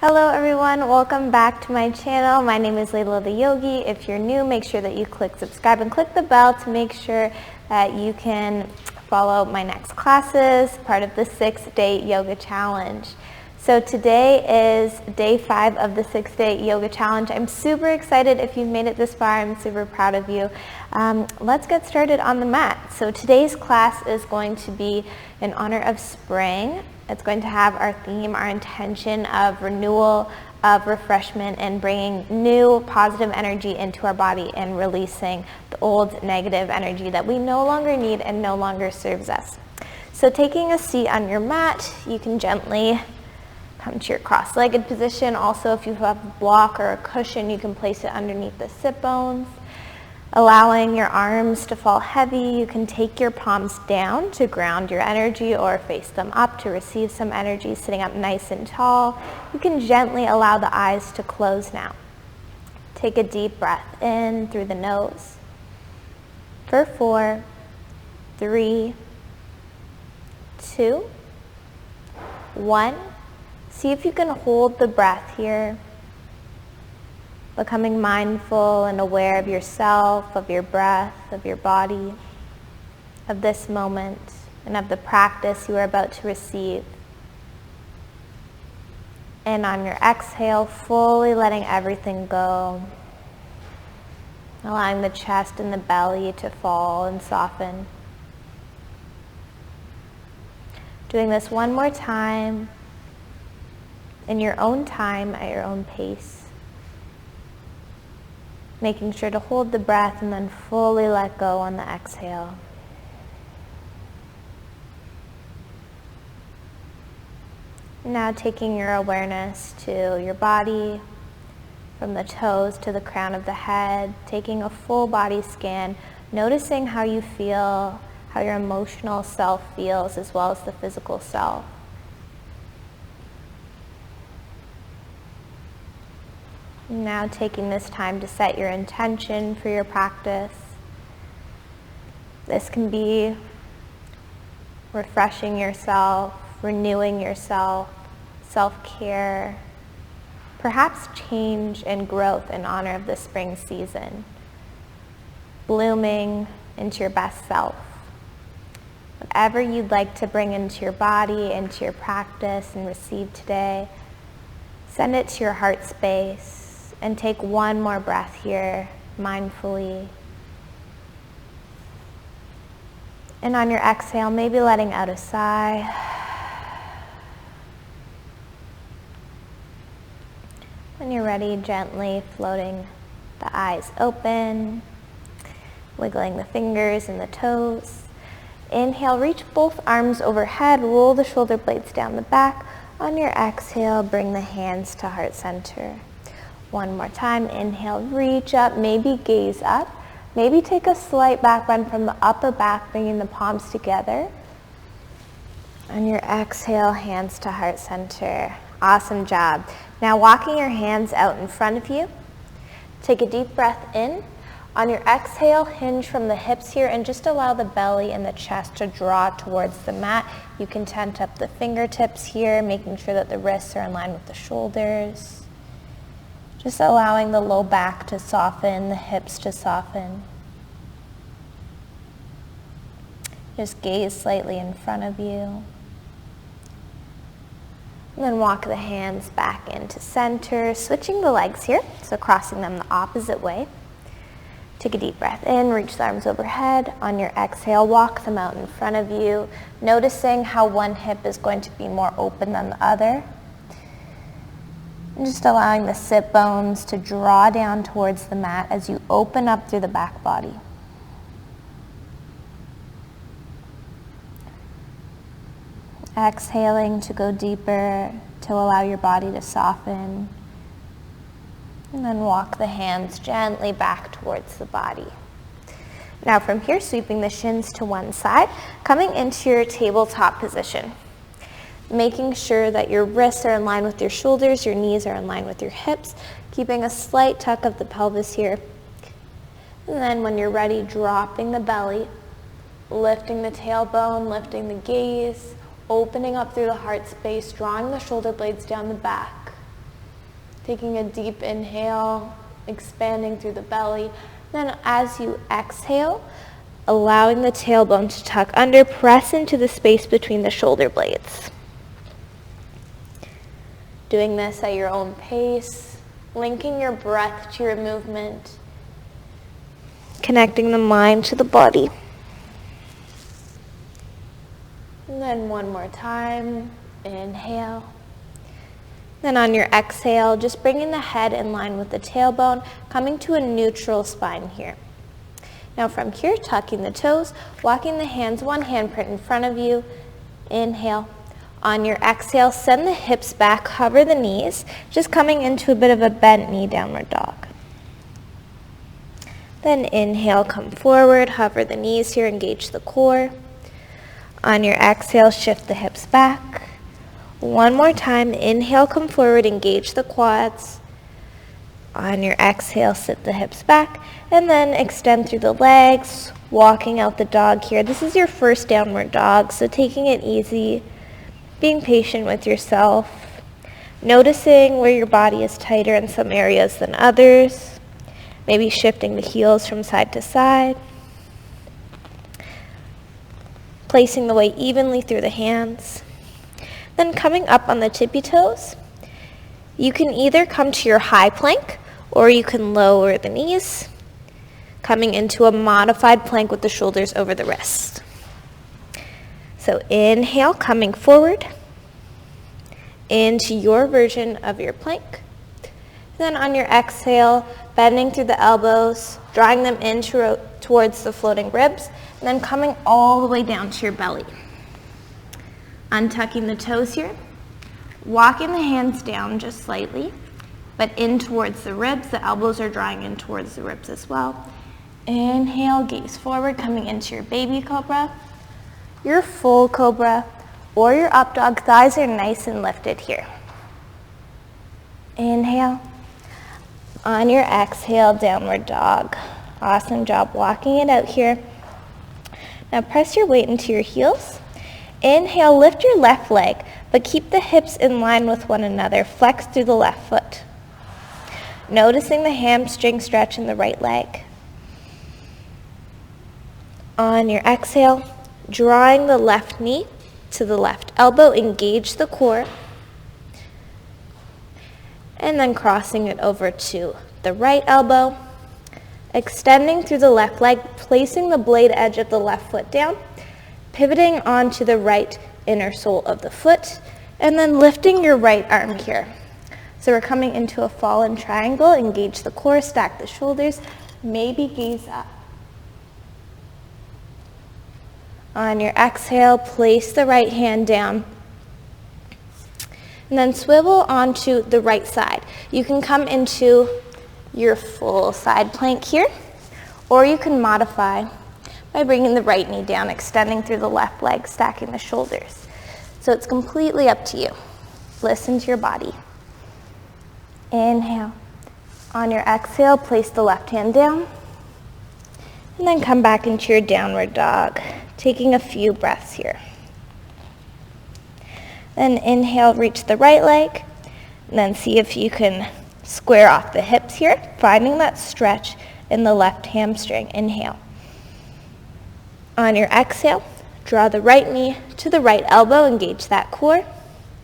Hello everyone, welcome back to my channel. My name is Layla the Yogi. If you're new, make sure that you click subscribe and click the bell to make sure that you can follow my next classes, part of the 6-day yoga challenge. So today is day 5 of the 6-day yoga challenge. I'm super excited if you've made it this far. I'm super proud of you. Let's get started on the mat. So today's class is going to be in honor of spring. It's going to have our theme, our intention of renewal, of refreshment, and bringing new positive energy into our body and releasing the old negative energy that we no longer need and no longer serves us. So taking a seat on your mat, you can gently come to your cross-legged position. Also, if you have a block or a cushion, you can place it underneath the sit bones. Allowing your arms to fall heavy, you can take your palms down to ground your energy or face them up to receive some energy, sitting up nice and tall. You can gently allow the eyes to close now. Take a deep breath in through the nose for 4, 3, 2, 1. See if you can hold the breath here, becoming mindful and aware of yourself, of your breath, of your body, of this moment, and of the practice you are about to receive. And on your exhale, fully letting everything go, allowing the chest and the belly to fall and soften. Doing this one more time, in your own time, at your own pace. Making sure to hold the breath and then fully let go on the exhale. Now taking your awareness to your body, from the toes to the crown of the head, taking a full body scan, noticing how you feel, how your emotional self feels, as well as the physical self. Now taking this time to set your intention for your practice. This can be refreshing yourself, renewing yourself, self-care, perhaps change and growth in honor of the spring season, blooming into your best self. Whatever you'd like to bring into your body, into your practice and receive today, send it to your heart space. And take one more breath here, mindfully. And on your exhale, maybe letting out a sigh. When you're ready, gently floating the eyes open, wiggling the fingers and the toes. Inhale, reach both arms overhead, roll the shoulder blades down the back. On your exhale, bring the hands to heart center. One more time, inhale, reach up, maybe gaze up. Maybe take a slight back bend from the upper back, bringing the palms together. On your exhale, hands to heart center. Awesome job. Now walking your hands out in front of you. Take a deep breath in. On your exhale, hinge from the hips here and just allow the belly and the chest to draw towards the mat. You can tent up the fingertips here, making sure that the wrists are in line with the shoulders. Just allowing the low back to soften, the hips to soften. Just gaze slightly in front of you. And then walk the hands back into center, switching the legs here, so crossing them the opposite way. Take a deep breath in, reach the arms overhead. On your exhale, walk them out in front of you, noticing how one hip is going to be more open than the other. And just allowing the sit bones to draw down towards the mat as you open up through the back body. Exhaling to go deeper, to allow your body to soften. And then walk the hands gently back towards the body. Now from here, sweeping the shins to one side, coming into your tabletop position. Making sure that your wrists are in line with your shoulders, your knees are in line with your hips, keeping a slight tuck of the pelvis here. And then when you're ready, dropping the belly, lifting the tailbone, lifting the gaze, opening up through the heart space, drawing the shoulder blades down the back. Taking a deep inhale, expanding through the belly. Then as you exhale, allowing the tailbone to tuck under, press into the space between the shoulder blades. Doing this at your own pace, linking your breath to your movement, connecting the mind to the body. And then one more time, inhale. Then on your exhale, just bringing the head in line with the tailbone, coming to a neutral spine here. Now from here, tucking the toes, walking the hands, one handprint in front of you. Inhale. On your exhale, send the hips back, hover the knees, just coming into a bit of a bent knee downward dog. Then inhale, come forward, hover the knees here, engage the core. On your exhale, shift the hips back. One more time, inhale, come forward, engage the quads. On your exhale, sit the hips back, and then extend through the legs, walking out the dog here. This is your first downward dog, so taking it easy, being patient with yourself, noticing where your body is tighter in some areas than others, maybe shifting the heels from side to side, placing the weight evenly through the hands. Then coming up on the tippy toes, you can either come to your high plank or you can lower the knees, coming into a modified plank with the shoulders over the wrists. So inhale, coming forward into your version of your plank. Then on your exhale, bending through the elbows, drawing them in towards the floating ribs, and then coming all the way down to your belly. Untucking the toes here, walking the hands down just slightly, but in towards the ribs. The elbows are drawing in towards the ribs as well. Inhale, gaze forward, coming into your baby cobra, your full cobra, or your up dog. Thighs are nice and lifted here. Inhale. On your exhale, downward dog. Awesome job walking it out here. Now press your weight into your heels. Inhale, lift your left leg, but keep the hips in line with one another. Flex through the left foot. Noticing the hamstring stretch in the right leg. On your exhale, drawing the left knee to the left elbow, engage the core. And then crossing it over to the right elbow, extending through the left leg, placing the blade edge of the left foot down, pivoting onto the right inner sole of the foot, and then lifting your right arm here. So we're coming into a fallen triangle. Engage the core, stack the shoulders, maybe gaze up. On your exhale, place the right hand down, and then swivel onto the right side. You can come into your full side plank here, or you can modify by bringing the right knee down, extending through the left leg, stacking the shoulders. So it's completely up to you. Listen to your body. Inhale. On your exhale, place the left hand down, and then come back into your downward dog, taking a few breaths here. Then inhale, reach the right leg, and then see if you can square off the hips here, finding that stretch in the left hamstring. Inhale. On your exhale, draw the right knee to the right elbow, engage that core,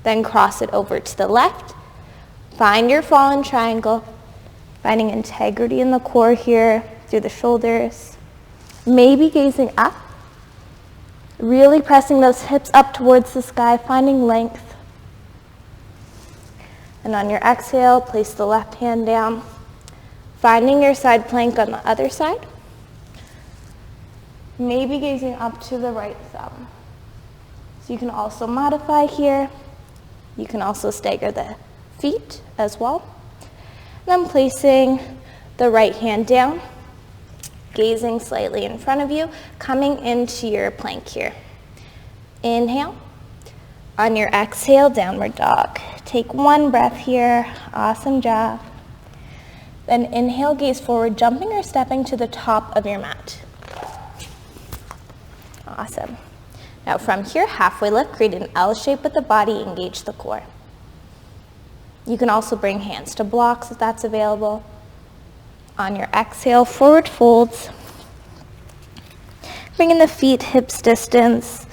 then cross it over to the left. Find your fallen triangle, finding integrity in the core here, through the shoulders, maybe gazing up, really pressing those hips up towards the sky, finding length. And on your exhale, place the left hand down, finding your side plank on the other side, maybe gazing up to the right thumb. So you can also modify here. You can also stagger the feet as well. And then placing the right hand down, gazing slightly in front of you, coming into your plank here. Inhale. On your exhale, downward dog. Take one breath here. Awesome job. Then inhale, gaze forward, jumping or stepping to the top of your mat. Awesome. Now from here, halfway lift, create an L shape with the body, engage the core. You can also bring hands to blocks if that's available. On your exhale, forward folds. Bringing the feet hips distance,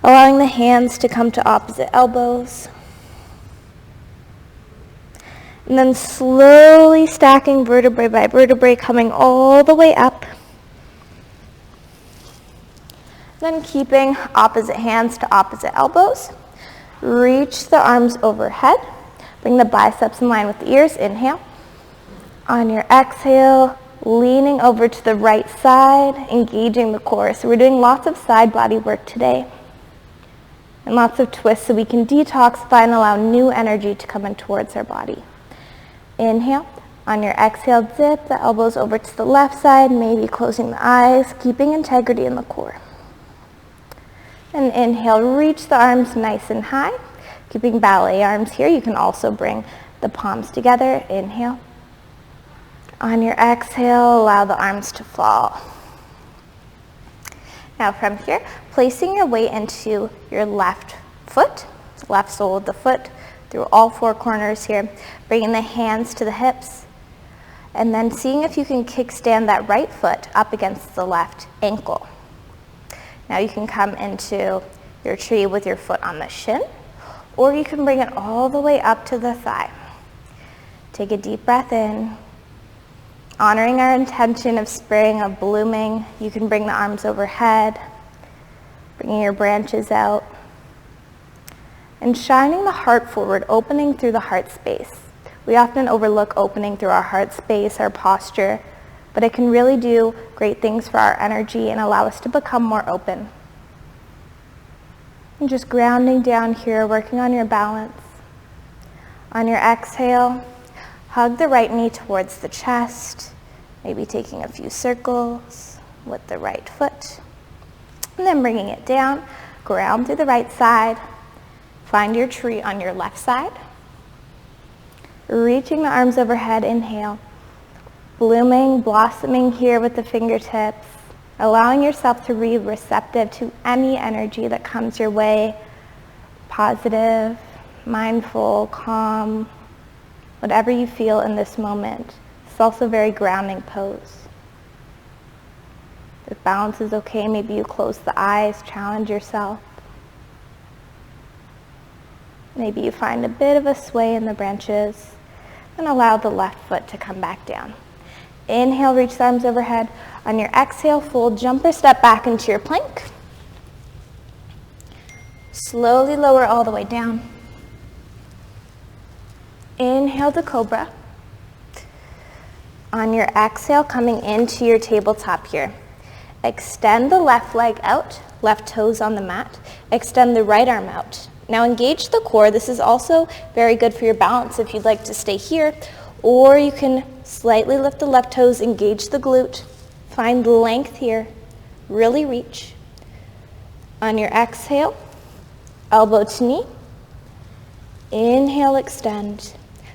allowing the hands to come to opposite elbows. And then slowly stacking vertebrae by vertebrae, coming all the way up. Then keeping opposite hands to opposite elbows. Reach the arms overhead. Bring the biceps in line with the ears. Inhale. On your exhale, leaning over to the right side, engaging the core. So we're doing lots of side body work today. And lots of twists so we can detoxify and allow new energy to come in towards our body. Inhale. On your exhale, dip the elbows over to the left side, maybe closing the eyes, keeping integrity in the core. And inhale, reach the arms nice and high. Keeping ballet arms here. You can also bring the palms together. Inhale. On your exhale, allow the arms to fall. Now from here, placing your weight into your left foot, left sole of the foot, through all four corners here, bringing the hands to the hips, and then seeing if you can kickstand that right foot up against the left ankle. Now you can come into your tree with your foot on the shin, or you can bring it all the way up to the thigh. Take a deep breath in. Honoring our intention of spring, of blooming, you can bring the arms overhead, bringing your branches out, and shining the heart forward, opening through the heart space. We often overlook opening through our heart space, our posture, but it can really do great things for our energy and allow us to become more open. And just grounding down here, working on your balance. On your exhale, hug the right knee towards the chest, maybe taking a few circles with the right foot. And then bringing it down, ground through the right side. Find your tree on your left side. Reaching the arms overhead, inhale. Blooming, blossoming here with the fingertips. Allowing yourself to be receptive to any energy that comes your way. Positive, mindful, calm, whatever you feel in this moment. It's also a very grounding pose. If balance is okay, maybe you close the eyes, challenge yourself. Maybe you find a bit of a sway in the branches, and allow the left foot to come back down. Inhale, reach the arms overhead. On your exhale, fold, jump or step back into your plank. Slowly lower all the way down. Inhale to cobra. On your exhale, coming into your tabletop here. Extend the left leg out, left toes on the mat. Extend the right arm out. Now engage the core. This is also very good for your balance if you'd like to stay here, or you can slightly lift the left toes, engage the glute, find length here, really reach. On your exhale, elbow to knee. Inhale, extend.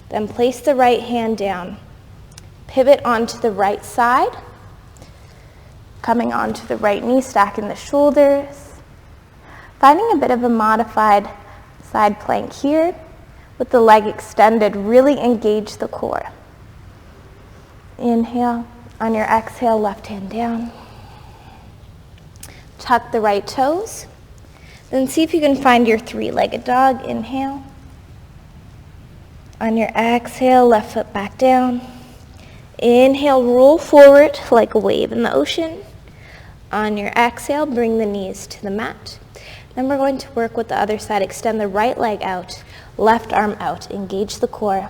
Then place the right hand down. Pivot onto the right side. Coming onto the right knee, stacking the shoulders. Finding a bit of a modified side plank here. With the leg extended, really engage the core. Inhale. On your exhale, left hand down. Tuck the right toes. Then see if you can find your three-legged dog. Inhale. On your exhale, left foot back down. Inhale, roll forward like a wave in the ocean. On your exhale, bring the knees to the mat. Then we're going to work with the other side. Extend the right leg out, left arm out. Engage the core.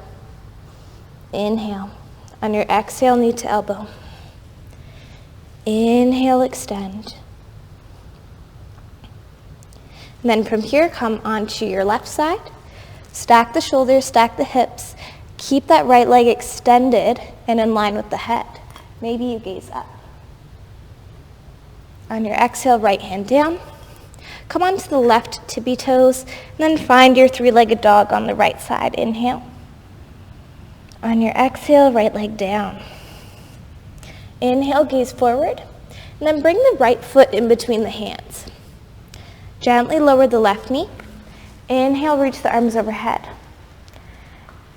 Inhale. On your exhale, knee to elbow. Inhale, extend. And then from here, come onto your left side. Stack the shoulders, stack the hips. Keep that right leg extended and in line with the head. Maybe you gaze up. On your exhale, right hand down. Come onto the left tippy toes, and then find your three-legged dog on the right side. Inhale. On your exhale, right leg down. Inhale, gaze forward, and then bring the right foot in between the hands. Gently lower the left knee. Inhale, reach the arms overhead.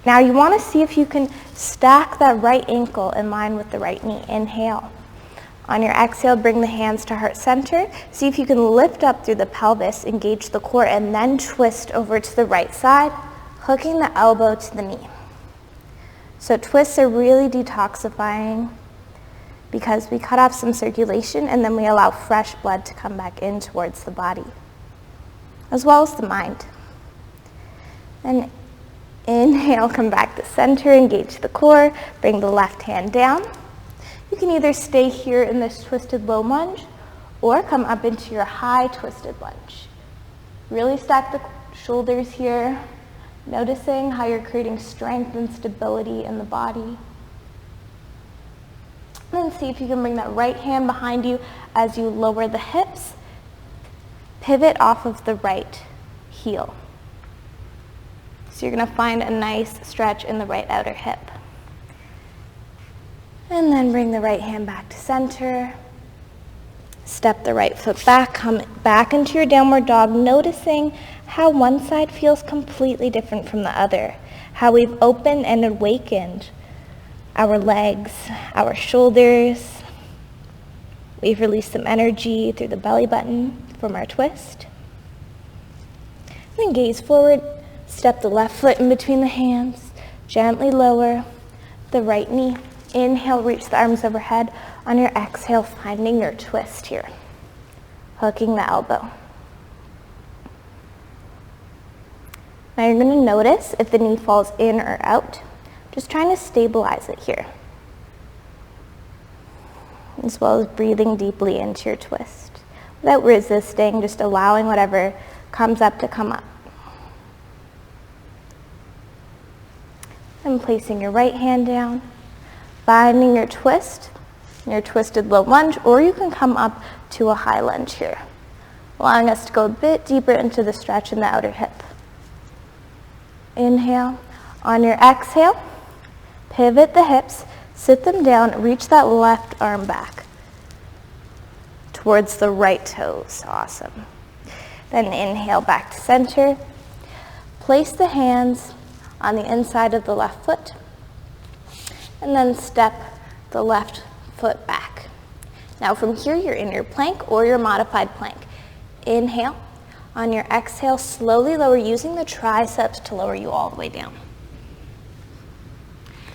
Now you want to see if you can stack that right ankle in line with the right knee. Inhale. On your exhale, bring the hands to heart center. See if you can lift up through the pelvis, engage the core, and then twist over to the right side, hooking the elbow to the knee. So twists are really detoxifying because we cut off some circulation and then we allow fresh blood to come back in towards the body, as well as the mind. And inhale, come back to center, engage the core, bring the left hand down. You can either stay here in this twisted low lunge or come up into your high twisted lunge. Really stack the shoulders here, noticing how you're creating strength and stability in the body. And then see if you can bring that right hand behind you as you lower the hips. Pivot off of the right heel. So you're going to find a nice stretch in the right outer hip. And then bring the right hand back to center. Step the right foot back, come back into your downward dog, noticing how one side feels completely different from the other, how we've opened and awakened our legs, our shoulders. We've released some energy through the belly button from our twist. And then gaze forward, step the left foot in between the hands, gently lower the right knee. Inhale, reach the arms overhead. On your exhale, finding your twist here, hooking the elbow. Now you're going to notice if the knee falls in or out, just trying to stabilize it here, as well as breathing deeply into your twist without resisting, just allowing whatever comes up to come up. And placing your right hand down, finding your twist, your twisted low lunge, or you can come up to a high lunge here, allowing us to go a bit deeper into the stretch in the outer hip. Inhale. On your exhale, pivot the hips, sit them down, reach that left arm back towards the right toes. Awesome. Then inhale back to center. Place the hands on the inside of the left foot, and then step the left foot back. Now from here, you're in your plank or your modified plank. Inhale. On your exhale, slowly lower, using the triceps to lower you all the way down.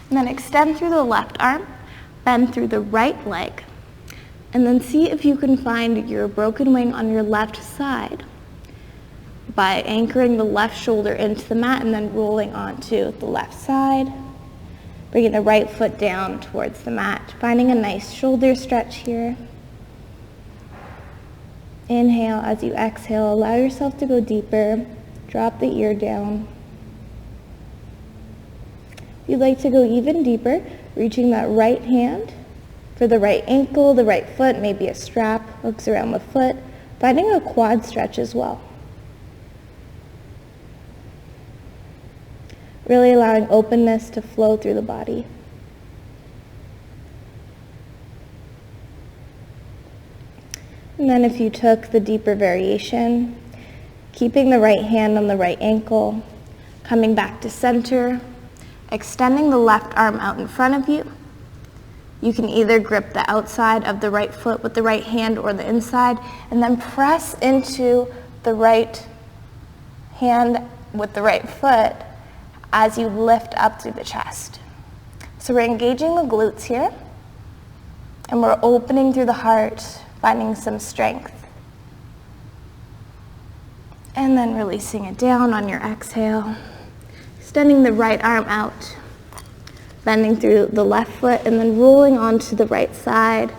And then extend through the left arm, bend through the right leg, and then see if you can find your broken wing on your left side by anchoring the left shoulder into the mat and then rolling onto the left side. Bringing the right foot down towards the mat, finding a nice shoulder stretch here. Inhale. As you exhale, allow yourself to go deeper. Drop the ear down. If you'd like to go even deeper, reaching that right hand for the right ankle, the right foot, maybe a strap hooks around the foot, finding a quad stretch as well. Really allowing openness to flow through the body. And then if you took the deeper variation, keeping the right hand on the right ankle, coming back to center, extending the left arm out in front of you. You can either grip the outside of the right foot with the right hand or the inside, and then press into the right hand with the right foot as you lift up through the chest. So we're engaging the glutes here, and we're opening through the heart, finding some strength. And then releasing it down on your exhale, extending the right arm out, bending through the left foot, and then rolling onto the right side.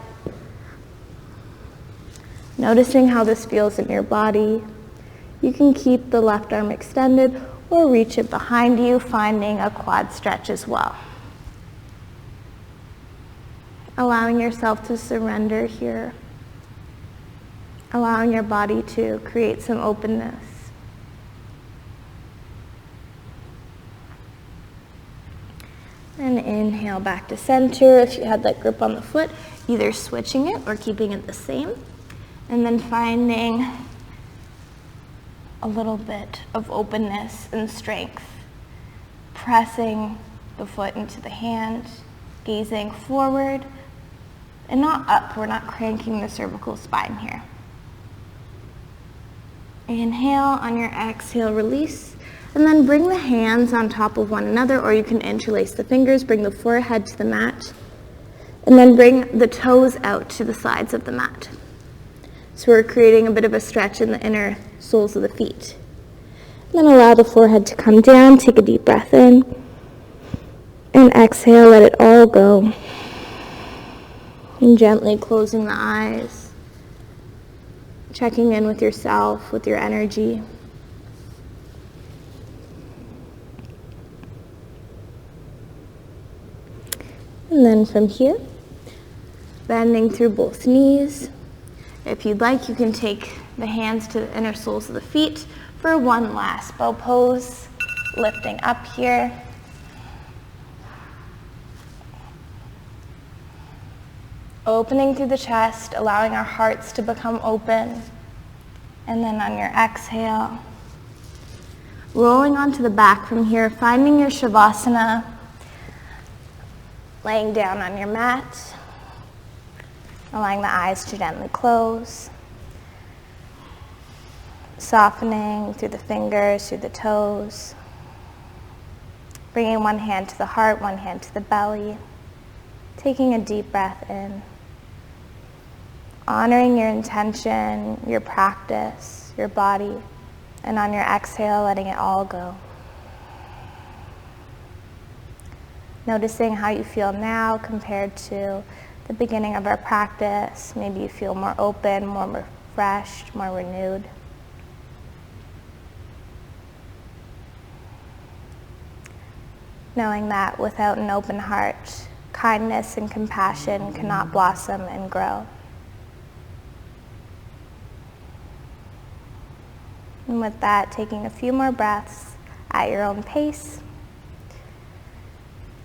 Noticing how this feels in your body. You can keep the left arm extended or reach it behind you, finding a quad stretch as well. Allowing yourself to surrender here. Allowing your body to create some openness. And inhale back to center. If you had that grip on the foot, either switching it or keeping it the same. And then finding a little bit of openness and strength. pressing the foot into the hand, gazing forward and not up. We're not cranking the cervical spine here. Inhale, on your exhale, release, and then bring the hands on top of one another, or you can interlace the fingers, bring the forehead to the mat, and then bring the toes out to the sides of the mat. So we're creating a bit of a stretch in the inner soles of the feet. And then allow the forehead to come down, take a deep breath in, and exhale, let it all go. And gently closing the eyes, checking in with yourself, with your energy. And then from here, bending through both knees. If you'd like, you can take the hands to the inner soles of the feet for one last bow pose, lifting up here. Opening through the chest, allowing our hearts to become open. And then on your exhale, rolling onto the back from here, finding your Shavasana, laying down on your mat, allowing the eyes to gently close, softening through the fingers, through the toes, bringing one hand to the heart, one hand to the belly, taking a deep breath in, honoring your intention, your practice, your body, and on your exhale, letting it all go. Noticing how you feel now compared to the beginning of our practice. Maybe you feel more open, more refreshed, more renewed. Knowing that without an open heart, kindness and compassion cannot blossom and grow. And with that, taking a few more breaths at your own pace.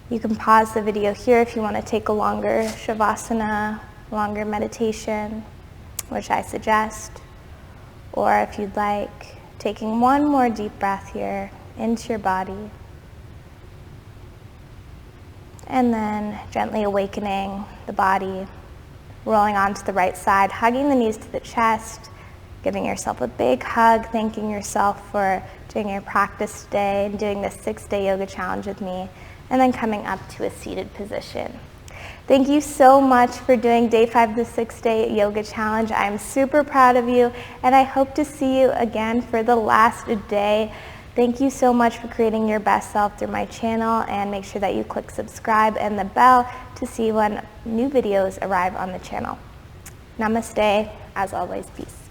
You can pause the video here if you want to take a longer Shavasana, longer meditation, which I suggest. Or if you'd like, taking one more deep breath here into your body. And then gently awakening the body, rolling onto the right side, hugging the knees to the chest, giving yourself a big hug, thanking yourself for doing your practice today and doing this 6-day yoga challenge with me, and then coming up to a seated position. Thank you so much for doing day 5 of the 6-day yoga challenge. I'm super proud of you, and I hope to see you again for the last day. Thank you so much for creating your best self through my channel, and make sure that you click subscribe and the bell to see when new videos arrive on the channel. Namaste. As always, peace.